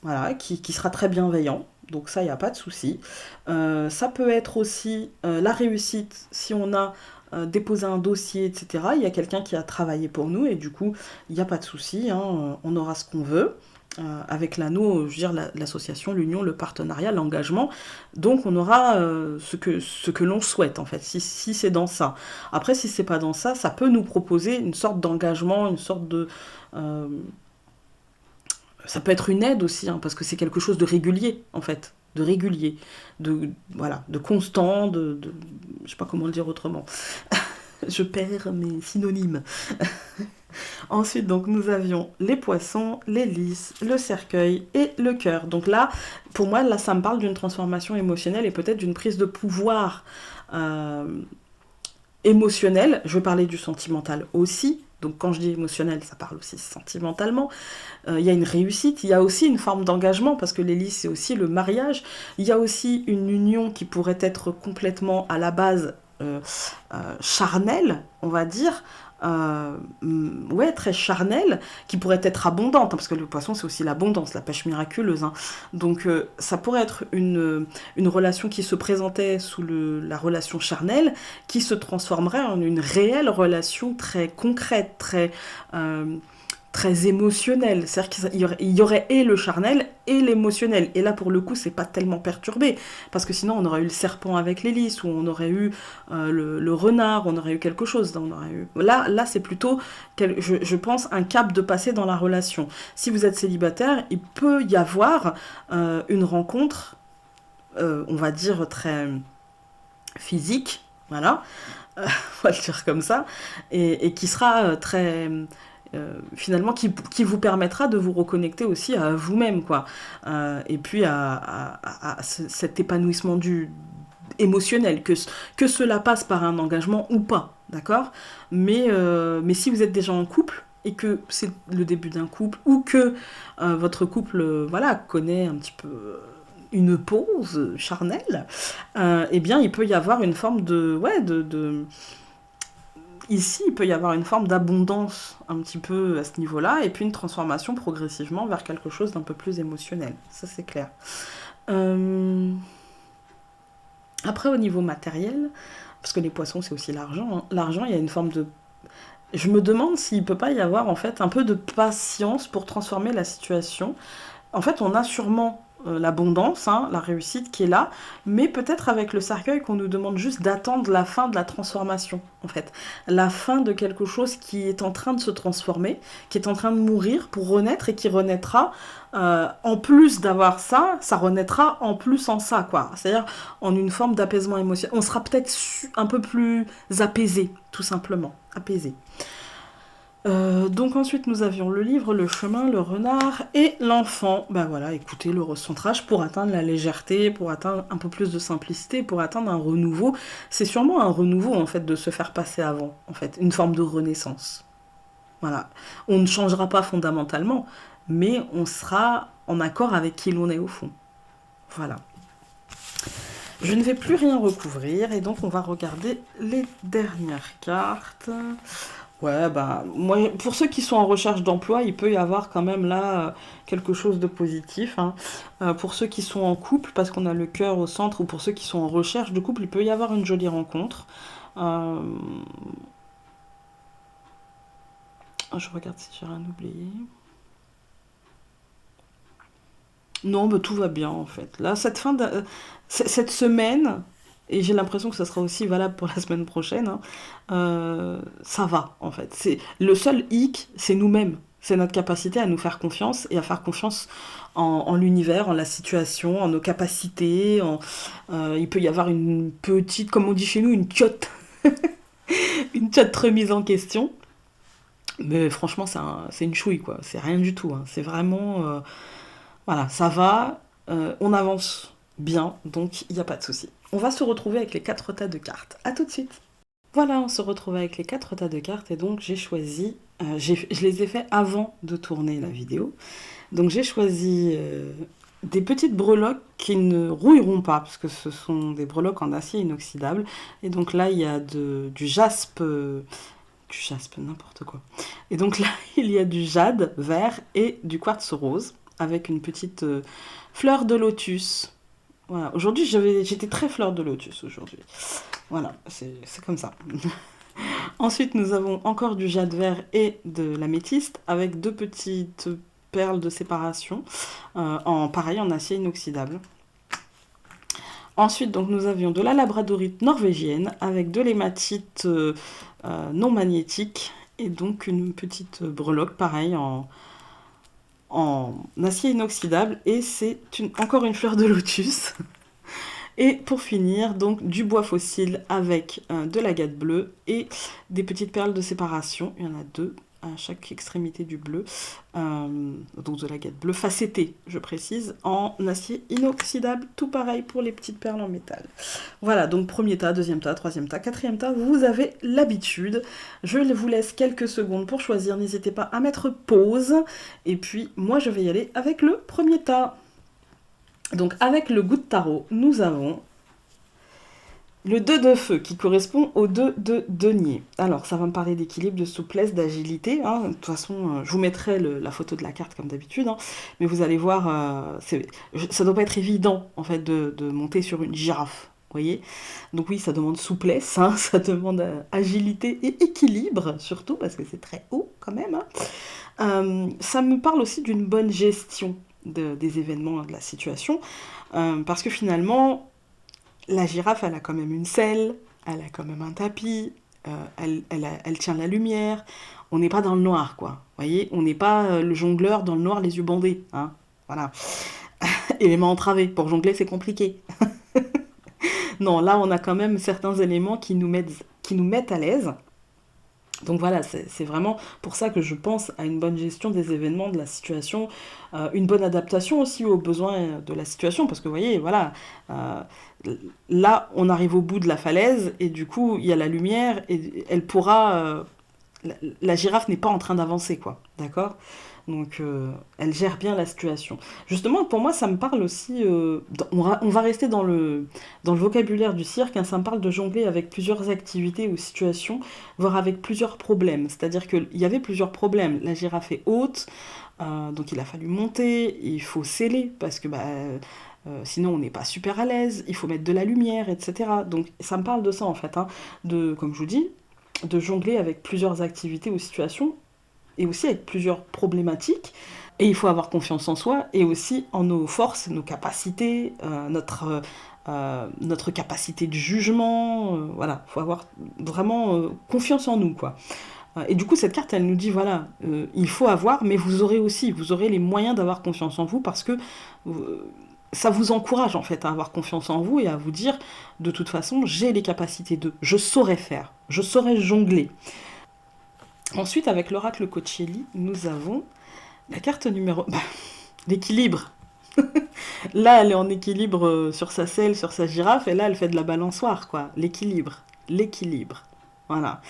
voilà, qui sera très bienveillant. Donc ça, il n'y a pas de souci. Ça peut être aussi la réussite si on a déposer un dossier, etc. Il y a quelqu'un qui a travaillé pour nous et du coup, il n'y a pas de souci, hein, on aura ce qu'on veut. Avec l'anneau, je veux dire, l'association, l'union, le partenariat, l'engagement. Donc on aura ce que l'on souhaite, en fait, si c'est dans ça. Après, si c'est pas dans ça, ça peut nous proposer une sorte d'engagement, une sorte de... ça peut être une aide aussi, hein, parce que c'est quelque chose de régulier, en fait. De régulier, voilà, de constant, je sais pas comment le dire autrement. Je perds mes synonymes. Ensuite, donc, nous avions les poissons, les lys, le cercueil et le cœur. Donc là, pour moi, là, ça me parle d'une transformation émotionnelle et peut-être d'une prise de pouvoir émotionnelle. Je vais parler du sentimental aussi. Donc quand je dis émotionnel, ça parle aussi sentimentalement. Il y a une réussite, il y a aussi une forme d'engagement, parce que l'hélice, c'est aussi le mariage. Il y a aussi une union qui pourrait être complètement à la base charnelle, on va dire. Ouais, très charnelle, qui pourrait être abondante, hein, parce que le poisson, c'est aussi l'abondance, la pêche miraculeuse. Hein. Donc ça pourrait être une relation qui se présentait sous la relation charnelle, qui se transformerait en une réelle relation très concrète, très émotionnel. C'est-à-dire qu'il y aurait et le charnel et l'émotionnel. Et là, pour le coup, c'est pas tellement perturbé. Parce que sinon, on aurait eu le serpent avec l'hélice, ou on aurait eu le renard, on aurait eu quelque chose. Là, c'est plutôt, je pense, un cap de passer dans la relation. Si vous êtes célibataire, il peut y avoir une rencontre, on va dire, très physique, voilà, on va le dire comme ça, et qui sera très... finalement qui vous permettra de vous reconnecter aussi à vous-même, quoi. Et puis à cet épanouissement émotionnel, que cela passe par un engagement ou pas, d'accord, mais si vous êtes déjà en couple et que c'est le début d'un couple, ou que votre couple voilà, connaît un petit peu une pause charnelle, eh bien il peut y avoir une forme ici, il peut y avoir une forme d'abondance un petit peu à ce niveau-là, et puis une transformation progressivement vers quelque chose d'un peu plus émotionnel. Ça, c'est clair. Après, au niveau matériel, parce que les poissons, c'est aussi l'argent. Hein. L'argent, il y a une forme de... Je me demande s'il ne peut pas y avoir, en fait, un peu de patience pour transformer la situation. En fait, on a sûrement l'abondance, hein, la réussite qui est là, mais peut-être avec le cercueil qu'on nous demande juste d'attendre la fin de la transformation, en fait. La fin de quelque chose qui est en train de se transformer, qui est en train de mourir pour renaître, et qui renaîtra, en plus d'avoir ça, ça renaîtra en plus en ça, quoi. C'est-à-dire en une forme d'apaisement émotionnel. On sera peut-être un peu plus apaisé, tout simplement. Apaisé. Donc ensuite nous avions le livre, le chemin, le renard et l'enfant. Ben voilà, écoutez, le recentrage pour atteindre la légèreté, pour atteindre un peu plus de simplicité, pour atteindre un renouveau. C'est sûrement un renouveau en fait de se faire passer avant, en fait, une forme de renaissance. Voilà, on ne changera pas fondamentalement, mais on sera en accord avec qui l'on est au fond. Voilà. Je ne vais plus rien recouvrir et donc on va regarder les dernières cartes. Ouais, bah, moi, pour ceux qui sont en recherche d'emploi, il peut y avoir quand même là quelque chose de positif. Hein. Pour ceux qui sont en couple, parce qu'on a le cœur au centre, ou pour ceux qui sont en recherche de couple, il peut y avoir une jolie rencontre. Je regarde si j'ai rien oublié. Non, bah, tout va bien en fait. Là, cette semaine, et j'ai l'impression que ça sera aussi valable pour la semaine prochaine, hein, ça va en fait. Le seul hic, c'est nous-mêmes. C'est notre capacité à nous faire confiance et à faire confiance en l'univers, en la situation, en nos capacités. Il peut y avoir une petite, comme on dit chez nous, une tchotte, une tchotte remise en question. Mais franchement, c'est une chouille, quoi. C'est rien du tout. Hein. C'est vraiment... voilà, ça va, on avance bien, donc il n'y a pas de souci. On va se retrouver avec les 4 tas de cartes. A tout de suite. Voilà, on se retrouve avec les 4 tas de cartes et donc j'ai choisi, je les ai fait avant de tourner la vidéo, donc j'ai choisi des petites breloques qui ne rouilleront pas, parce que ce sont des breloques en acier inoxydable, et donc là il y a du jaspe, n'importe quoi. Et donc là il y a du jade vert et du quartz rose, avec une petite fleur de lotus. Voilà. Aujourd'hui, j'étais très fleur de lotus aujourd'hui. Voilà, c'est comme ça. Ensuite, nous avons encore du jade vert et de l'améthyste, avec 2 petites perles de séparation, pareil, en acier inoxydable. Ensuite, donc, nous avions de la labradorite norvégienne, avec de l'hématite non magnétique, et donc une petite breloque, pareil, en acier inoxydable, et c'est encore une fleur de lotus. Et pour finir, donc du bois fossile avec de l'agate bleue et des petites perles de séparation, il y en a 2, à chaque extrémité du bleu, donc de la guette bleue, facetté, je précise, en acier inoxydable, tout pareil pour les petites perles en métal. Voilà, donc premier tas, deuxième tas, troisième tas, quatrième tas, vous avez l'habitude. Je vous laisse quelques secondes pour choisir, n'hésitez pas à mettre pause, et puis moi je vais y aller avec le premier tas. Donc avec le goût de tarot, nous avons le 2 de feu qui correspond au 2 de denier. Alors ça va me parler d'équilibre, de souplesse, d'agilité. Hein. De toute façon, je vous mettrai la photo de la carte comme d'habitude. Hein. Mais vous allez voir, ça doit pas être évident en fait de monter sur une girafe. Vous voyez? Donc oui, ça demande souplesse, hein, ça demande agilité et équilibre, surtout parce que c'est très haut quand même. Hein. Ça me parle aussi d'une bonne gestion des événements, de la situation, parce que finalement, la girafe, elle a quand même une selle, elle a quand même un tapis, elle tient la lumière, on n'est pas dans le noir, quoi. Vous voyez, on n'est pas le jongleur dans le noir, les yeux bandés, hein, voilà. Et les mains entravées, pour jongler, c'est compliqué. Non, là, on a quand même certains éléments qui nous mettent à l'aise. Donc voilà, c'est vraiment pour ça que je pense à une bonne gestion des événements, de la situation, une bonne adaptation aussi aux besoins de la situation, parce que vous voyez, voilà, là on arrive au bout de la falaise, et du coup il y a la lumière, et elle pourra... la girafe n'est pas en train d'avancer, quoi, d'accord? Donc elle gère bien la situation. Justement, pour moi, ça me parle aussi... on va rester dans le vocabulaire du cirque, hein, ça me parle de jongler avec plusieurs activités ou situations, voire avec plusieurs problèmes. C'est-à-dire qu'il y avait plusieurs problèmes. La girafe est haute, donc il a fallu monter, il faut sceller, parce que sinon on n'est pas super à l'aise, il faut mettre de la lumière, etc. Donc ça me parle de ça en fait, hein, comme je vous dis, de jongler avec plusieurs activités ou situations, et aussi avec plusieurs problématiques. Et il faut avoir confiance en soi et aussi en nos forces, nos capacités, notre capacité de jugement. Voilà, il faut avoir vraiment confiance en nous, quoi. Et du coup, cette carte, elle nous dit, voilà, il faut avoir, mais vous aurez les moyens d'avoir confiance en vous parce que ça vous encourage en fait à avoir confiance en vous et à vous dire, de toute façon, j'ai les capacités je saurais faire, je saurais jongler. Ensuite, avec l'oracle Coacheli, nous avons la carte numéro... l'équilibre. Là, elle est en équilibre sur sa selle, sur sa girafe, et là, elle fait de la balançoire, quoi. L'équilibre. L'équilibre. Voilà.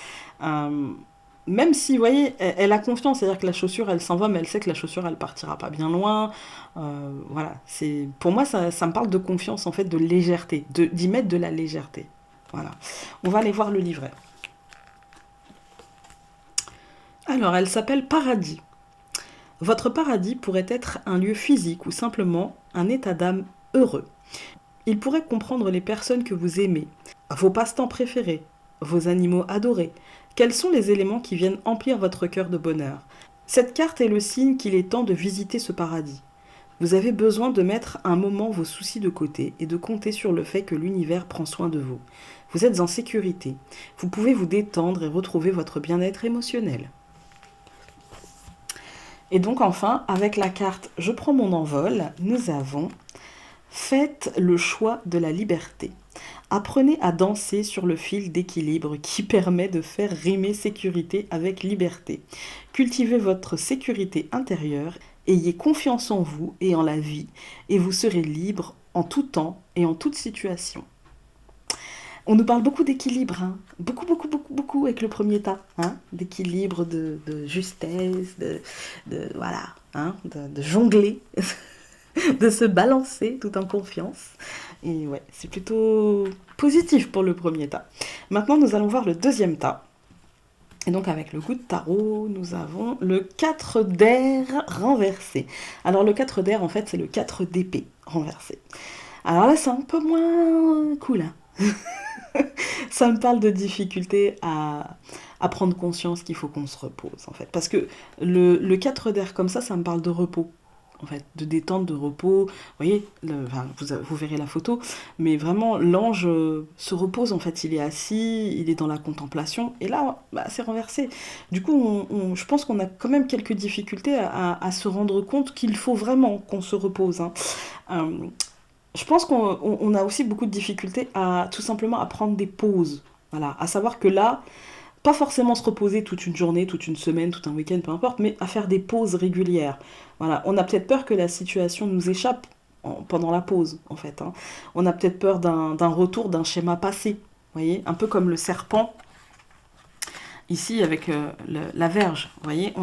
Même si, vous voyez, elle a confiance, c'est-à-dire que la chaussure, elle s'en va, mais elle sait que la chaussure, elle partira pas bien loin. Voilà. Pour moi, ça me parle de confiance, en fait, de légèreté, d'y mettre de la légèreté. Voilà. On va aller voir le livret. Alors, elle s'appelle Paradis. Votre paradis pourrait être un lieu physique ou simplement un état d'âme heureux. Il pourrait comprendre les personnes que vous aimez, vos passe-temps préférés, vos animaux adorés. Quels sont les éléments qui viennent emplir votre cœur de bonheur? Cette carte est le signe qu'il est temps de visiter ce paradis. Vous avez besoin de mettre un moment vos soucis de côté et de compter sur le fait que l'univers prend soin de vous. Vous êtes en sécurité. Vous pouvez vous détendre et retrouver votre bien-être émotionnel. Et donc enfin, avec la carte « Je prends mon envol », nous avons « Faites le choix de la liberté ». Apprenez à danser sur le fil d'équilibre qui permet de faire rimer sécurité avec liberté. Cultivez votre sécurité intérieure, ayez confiance en vous et en la vie, et vous serez libre en tout temps et en toute situation. On nous parle beaucoup d'équilibre, hein. Beaucoup avec le premier tas, hein, d'équilibre, de justesse, voilà, hein, de jongler, de se balancer tout en confiance. Et ouais, c'est plutôt positif pour le premier tas. Maintenant, nous allons voir le deuxième tas. Et donc avec le coup de tarot, nous avons le 4 d'air renversé. Alors le 4 d'air, en fait, c'est le 4 d'épée renversé. Alors là, c'est un peu moins cool, hein. Ça me parle de difficulté à prendre conscience qu'il faut qu'on se repose, en fait. Parce que le 4 d'air comme ça me parle de repos, en fait, de détente, de repos. Vous voyez, vous verrez la photo, mais vraiment, l'ange se repose, en fait. Il est assis, il est dans la contemplation, et là, c'est renversé. Du coup, je pense qu'on a quand même quelques difficultés à se rendre compte qu'il faut vraiment qu'on se repose, hein. Je pense qu'on a aussi beaucoup de difficultés à tout simplement à prendre des pauses. Voilà, à savoir que là, Pas forcément se reposer toute une journée, toute une semaine, tout un week-end, peu importe, mais à faire des pauses régulières. Voilà, on a peut-être peur que la situation nous échappe pendant la pause, en fait, hein. On a peut-être peur d'un retour d'un schéma passé, vous voyez, un peu comme le serpent ici avec la verge, vous voyez,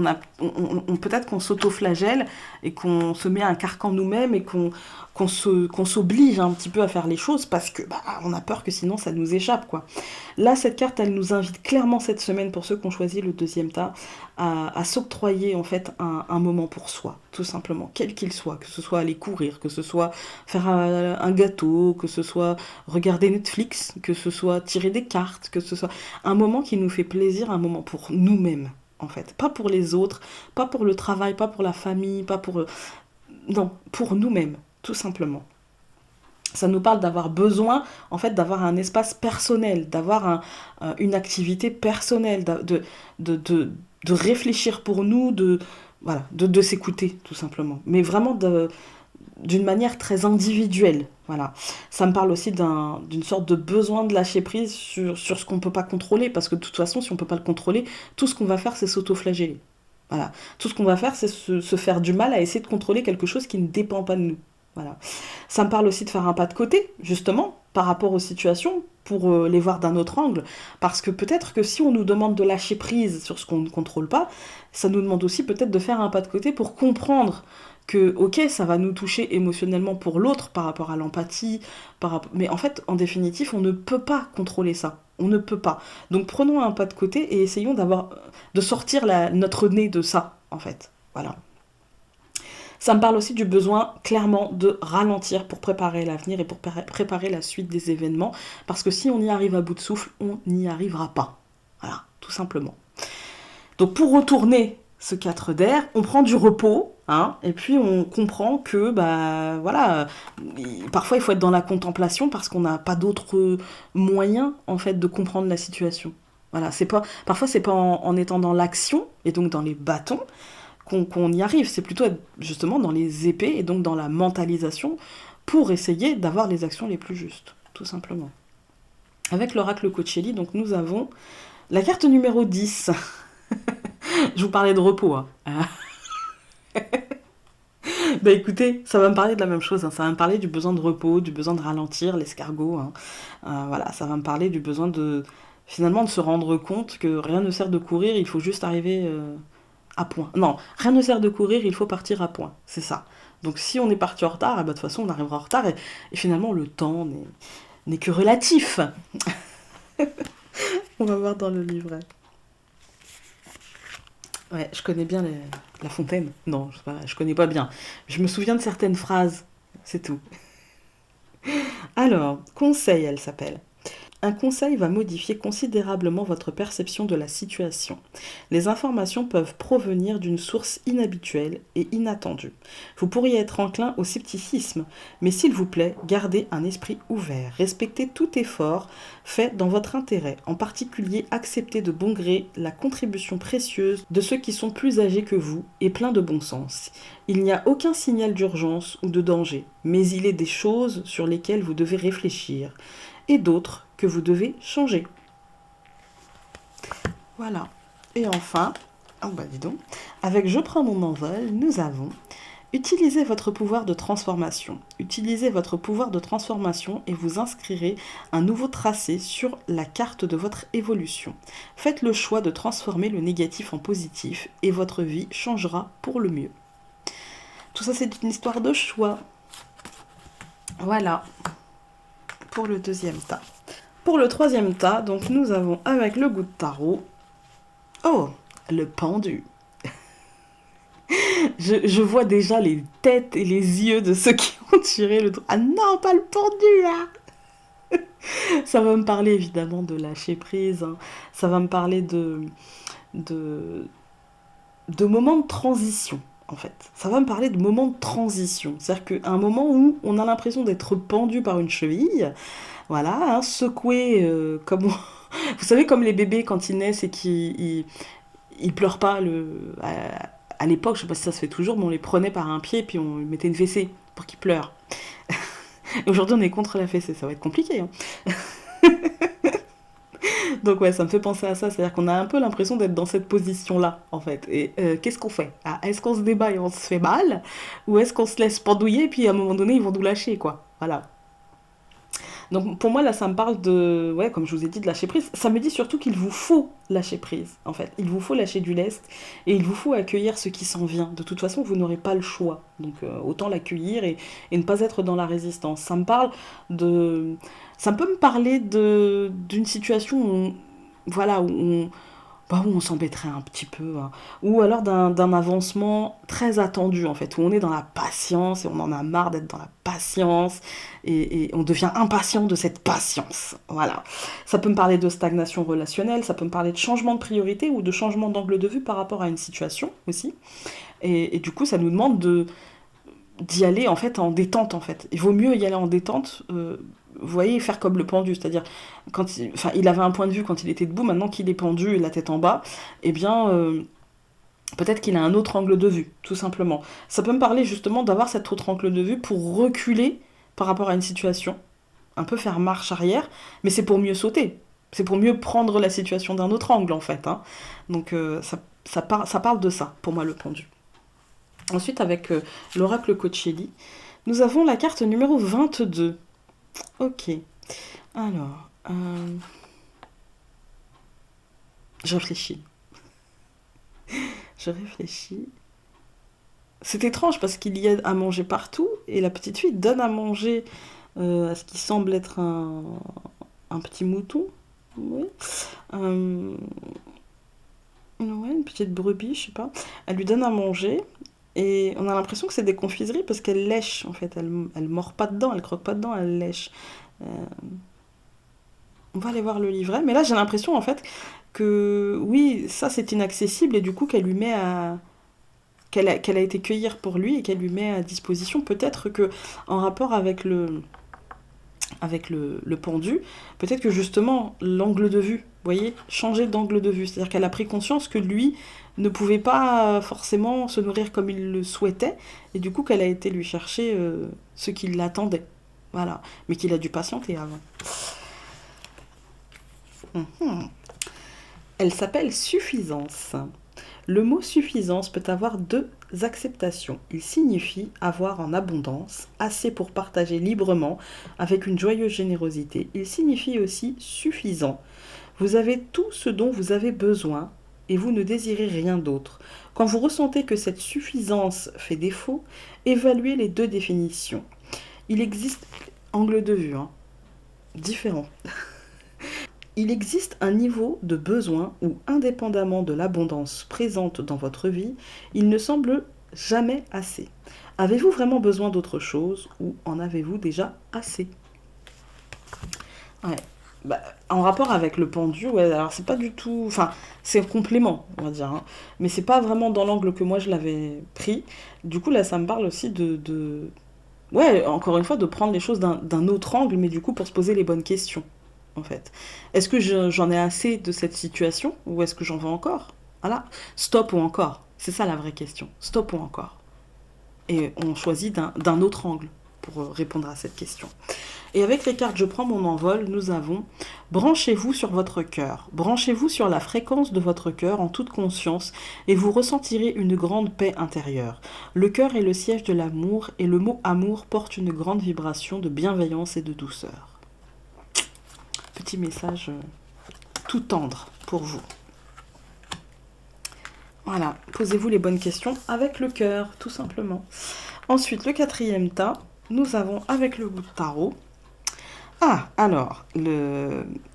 peut-être qu'on s'auto-flagelle et qu'on se met un carcan nous-mêmes et qu'on s'oblige un petit peu à faire les choses parce que on a peur que sinon ça nous échappe, quoi. Là, cette carte, elle nous invite clairement cette semaine, pour ceux qui ont choisi le deuxième tas, à s'octroyer en fait un moment pour soi, tout simplement, quel qu'il soit, que ce soit aller courir, que ce soit faire un gâteau, que ce soit regarder Netflix, que ce soit tirer des cartes, que ce soit un moment qui nous fait plaisir, un moment pour nous-mêmes, en fait. Pas pour les autres, pas pour le travail, pas pour la famille, pas pour... Non, pour nous-mêmes, tout simplement. Ça nous parle d'avoir besoin, en fait, d'avoir un espace personnel, d'avoir une activité personnelle, de réfléchir pour nous, voilà, de s'écouter, tout simplement. Mais vraiment d'une manière très individuelle. Voilà. Ça me parle aussi d'une sorte de besoin de lâcher prise sur ce qu'on ne peut pas contrôler, parce que de toute façon, si on ne peut pas le contrôler, tout ce qu'on va faire, c'est s'auto-flageller. Voilà. Tout ce qu'on va faire, c'est se faire du mal à essayer de contrôler quelque chose qui ne dépend pas de nous. Voilà. Ça me parle aussi de faire un pas de côté, justement, par rapport aux situations, pour les voir d'un autre angle. Parce que peut-être que si on nous demande de lâcher prise sur ce qu'on ne contrôle pas, ça nous demande aussi peut-être de faire un pas de côté pour comprendre que, ok, ça va nous toucher émotionnellement pour l'autre par rapport à l'empathie, mais en fait, en définitive, on ne peut pas contrôler ça. On ne peut pas. Donc prenons un pas de côté et essayons de sortir notre nez de ça, en fait. Voilà. Ça me parle aussi du besoin, clairement, de ralentir pour préparer l'avenir et pour préparer la suite des événements. Parce que si on y arrive à bout de souffle, on n'y arrivera pas. Voilà, tout simplement. Donc pour retourner ce 4 d'air, on prend du repos, hein, et puis on comprend que, voilà, parfois il faut être dans la contemplation parce qu'on n'a pas d'autre moyen, en fait, de comprendre la situation. Voilà, parfois c'est pas en étant dans l'action, et donc dans les bâtons, qu'on y arrive, c'est plutôt être justement dans les épées et donc dans la mentalisation pour essayer d'avoir les actions les plus justes, tout simplement. Avec l'oracle Coachelli, donc nous avons la carte numéro 10. Je vous parlais de repos. Hein. Écoutez, ça va me parler de la même chose, hein. Ça va me parler du besoin de repos, du besoin de ralentir, l'escargot. Hein. Voilà, ça va me parler du besoin finalement de se rendre compte que rien ne sert de courir, il faut juste arriver... à point. Non, rien ne sert de courir, il faut partir à point. C'est ça. Donc si on est parti en retard, de toute façon on arrivera en retard et finalement le temps n'est que relatif. On va voir dans le livret. Ouais, je connais bien La Fontaine. Non, je connais pas bien. Je me souviens de certaines phrases, c'est tout. Alors, conseil, elle s'appelle. Un conseil va modifier considérablement votre perception de la situation. Les informations peuvent provenir d'une source inhabituelle et inattendue. Vous pourriez être enclin au scepticisme, mais s'il vous plaît, gardez un esprit ouvert. Respectez tout effort fait dans votre intérêt. En particulier, acceptez de bon gré la contribution précieuse de ceux qui sont plus âgés que vous et pleins de bon sens. Il n'y a aucun signal d'urgence ou de danger, mais il est des choses sur lesquelles vous devez réfléchir et d'autres que vous devez changer. Voilà. Et enfin, dis donc, avec Je prends mon envol, nous avons utilisez votre pouvoir de transformation. Utilisez votre pouvoir de transformation et vous inscrirez un nouveau tracé sur la carte de votre évolution. Faites le choix de transformer le négatif en positif et votre vie changera pour le mieux. Tout ça, c'est une histoire de choix. Voilà. Pour le deuxième tas. Pour le troisième tas, donc nous avons avec le goût de tarot, le pendu. Je vois déjà les têtes et les yeux de ceux qui ont tiré le... Ah non, pas le pendu, là. Ça va me parler évidemment de lâcher prise, hein. Ça va me parler de moments de transition, en fait. Ça va me parler de moments de transition. C'est-à-dire qu'à un moment où on a l'impression d'être pendu par une cheville, voilà, hein, secoué comme... Vous savez, comme les bébés quand ils naissent et qu'ils pleurent pas à l'époque, je sais pas si ça se fait toujours, mais on les prenait par un pied et puis on mettait une fessée pour qu'ils pleurent. Et aujourd'hui, on est contre la fessée, ça va être compliqué. Hein. Donc ouais, ça me fait penser à ça, c'est-à-dire qu'on a un peu l'impression d'être dans cette position-là, en fait. Et qu'est-ce qu'on fait? Ah, est-ce qu'on se débat et on se fait mal? Ou est-ce qu'on se laisse pendouiller et puis à un moment donné, ils vont nous lâcher, quoi. Voilà. Donc pour moi, là, ça me parle de, ouais, comme je vous ai dit, de lâcher prise. Ça me dit surtout qu'il vous faut lâcher prise, en fait. Il vous faut lâcher du lest et il vous faut accueillir ce qui s'en vient. De toute façon, vous n'aurez pas le choix. Donc autant l'accueillir et ne pas être dans la résistance. Ça me parle de... Ça peut me parler d'une situation où, voilà, où on s'embêterait un petit peu, hein. Ou alors d'un avancement très attendu, en fait, où on est dans la patience et on en a marre d'être dans la patience et on devient impatient de cette patience. Voilà. Ça peut me parler de stagnation relationnelle, ça peut me parler de changement de priorité ou de changement d'angle de vue par rapport à une situation aussi. Et du coup, ça nous demande d'y aller en fait en détente en fait. Il vaut mieux y aller en détente, vous voyez, faire comme le pendu, c'est-à-dire quand enfin, il avait un point de vue quand il était debout, maintenant qu'il est pendu et la tête en bas, eh bien peut-être qu'il a un autre angle de vue, tout simplement. Ça peut me parler justement d'avoir cet autre angle de vue pour reculer par rapport à une situation, un peu faire marche arrière, mais c'est pour mieux sauter. C'est pour mieux prendre la situation d'un autre angle en fait, hein. Donc ça parle de ça pour moi le pendu. Ensuite, avec l'oracle Coacheli, nous avons la carte numéro 22. Ok. Alors, je réfléchis. Je réfléchis. C'est étrange parce qu'il y a à manger partout et la petite fille donne à manger à ce qui semble être un petit mouton. Oui. Euh, ouais, une petite brebis, je sais pas. Elle lui donne à manger. Et on a l'impression que c'est des confiseries parce qu'elle lèche, en fait. Elle mord pas dedans, elle croque pas dedans, elle lèche. Euh, on va aller voir le livret. Mais là, j'ai l'impression, en fait, que oui, ça c'est inaccessible et du coup qu'elle lui met à. Qu'elle a été cueillir pour lui et qu'elle lui met à disposition. Peut-être que en rapport avec le pendu, peut-être que justement l'angle de vue, vous voyez, changer d'angle de vue. C'est-à-dire qu'elle a pris conscience que lui ne pouvait pas forcément se nourrir comme il le souhaitait, et du coup qu'elle a été lui chercher ce qui l'attendait. Voilà. Mais qu'il a dû patienter avant. Mhm. Elle s'appelle suffisance. Le mot suffisance peut avoir deux acceptations. Il signifie avoir en abondance, assez pour partager librement, avec une joyeuse générosité. Il signifie aussi suffisant. Vous avez tout ce dont vous avez besoin et vous ne désirez rien d'autre. Quand vous ressentez que cette suffisance fait défaut, évaluez les deux définitions. Il existe, angle de vue, hein, différent. Il existe un niveau de besoin où, indépendamment de l'abondance présente dans votre vie, il ne semble jamais assez. Avez-vous vraiment besoin d'autre chose ou en avez-vous déjà assez? Ouais. Bah, en rapport avec le pendu, ouais, alors c'est pas du tout. Enfin, c'est un complément, on va dire, hein. Mais c'est pas vraiment dans l'angle que moi je l'avais pris. Du coup, là, ça me parle aussi ouais, encore une fois, de prendre les choses d'un autre angle, mais du coup, pour se poser les bonnes questions, en fait. Est-ce que j'en ai assez de cette situation ou est-ce que j'en veux encore? Voilà. Stop ou encore? C'est ça la vraie question. Stop ou encore? Et on choisit d'un autre angle pour répondre à cette question. Et avec les cartes Je prends mon envol, nous avons branchez-vous sur votre cœur. Branchez-vous sur la fréquence de votre cœur en toute conscience et vous ressentirez une grande paix intérieure. Le cœur est le siège de l'amour et le mot amour porte une grande vibration de bienveillance et de douceur. Petit message tout tendre pour vous. Voilà, posez-vous les bonnes questions avec le cœur, tout simplement. Ensuite, le quatrième tas, nous avons avec le bout de tarot. Ah, alors,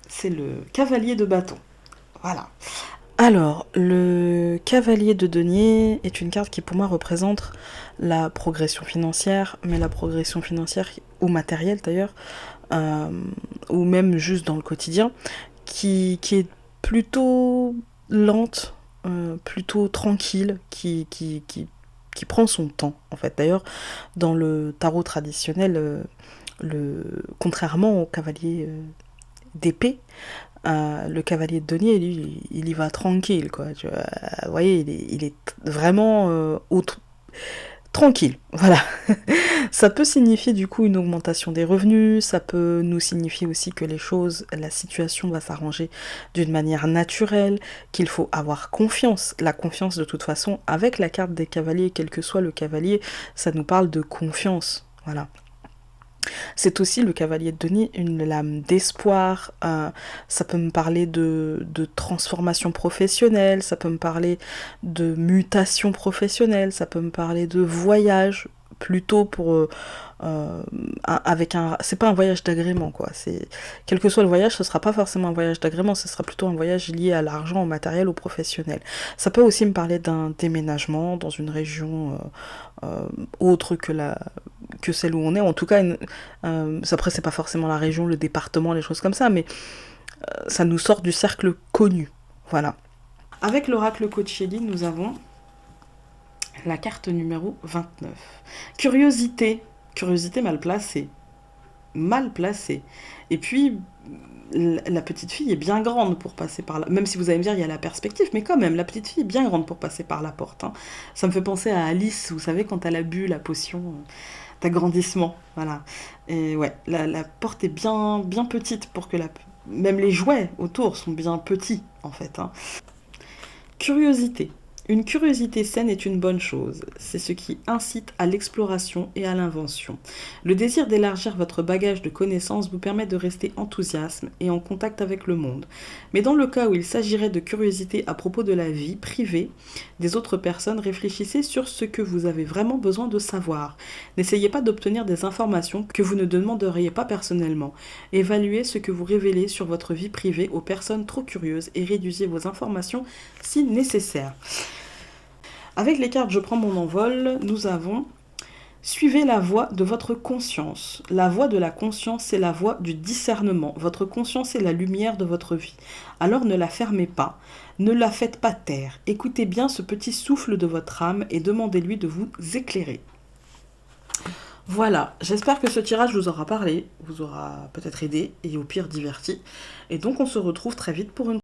c'est le cavalier de bâton. Voilà. Alors, le cavalier de denier est une carte qui pour moi représente la progression financière, mais la progression financière, ou matérielle d'ailleurs, ou même juste dans le quotidien, qui est plutôt lente, plutôt tranquille, qui prend son temps en fait. D'ailleurs, dans le tarot traditionnel, contrairement au cavalier d'épée, le cavalier de denier, lui, il y va tranquille, quoi. Vous voyez, il est vraiment tranquille, voilà. Ça peut signifier du coup une augmentation des revenus, ça peut nous signifier aussi que la situation va s'arranger d'une manière naturelle, qu'il faut avoir confiance. La confiance de toute façon, avec la carte des cavaliers, quel que soit le cavalier, ça nous parle de confiance, voilà. C'est aussi le cavalier de Denis, une lame d'espoir, ça peut me parler de transformation professionnelle, ça peut me parler de mutation professionnelle, ça peut me parler de voyage, plutôt pour avec un, c'est pas un voyage d'agrément quoi, c'est quel que soit le voyage, ce sera pas forcément un voyage d'agrément, ce sera plutôt un voyage lié à l'argent, au matériel, au professionnel. Ça peut aussi me parler d'un déménagement dans une région autre que celle où on est, en tout cas après c'est pas forcément la région, le département, les choses comme ça, mais ça nous sort du cercle connu, voilà. Avec l'oracle Coacheli, nous avons la carte numéro 29. Curiosité. Curiosité mal placée. Mal placée. Et puis, la petite fille est bien grande pour passer par là. Même si vous allez me dire, il y a la perspective, mais quand même, la petite fille est bien grande pour passer par la porte. Hein. Ça me fait penser à Alice, vous savez, quand elle a bu la potion d'agrandissement. Voilà. Et ouais, la porte est bien, bien petite pour que même les jouets autour sont bien petits, en fait. Hein. Curiosité. Une curiosité saine est une bonne chose. C'est ce qui incite à l'exploration et à l'invention. Le désir d'élargir votre bagage de connaissances vous permet de rester enthousiaste et en contact avec le monde. Mais dans le cas où il s'agirait de curiosité à propos de la vie privée des autres personnes, réfléchissez sur ce que vous avez vraiment besoin de savoir. N'essayez pas d'obtenir des informations que vous ne demanderiez pas personnellement. Évaluez ce que vous révélez sur votre vie privée aux personnes trop curieuses et réduisez vos informations si nécessaire. Avec les cartes Je prends mon envol, nous avons suivez la voie de votre conscience. La voie de la conscience, c'est la voie du discernement. Votre conscience est la lumière de votre vie. Alors ne la fermez pas, ne la faites pas taire. Écoutez bien ce petit souffle de votre âme et demandez-lui de vous éclairer. Voilà, j'espère que ce tirage vous aura parlé, vous aura peut-être aidé et au pire diverti. Et donc on se retrouve très vite pour une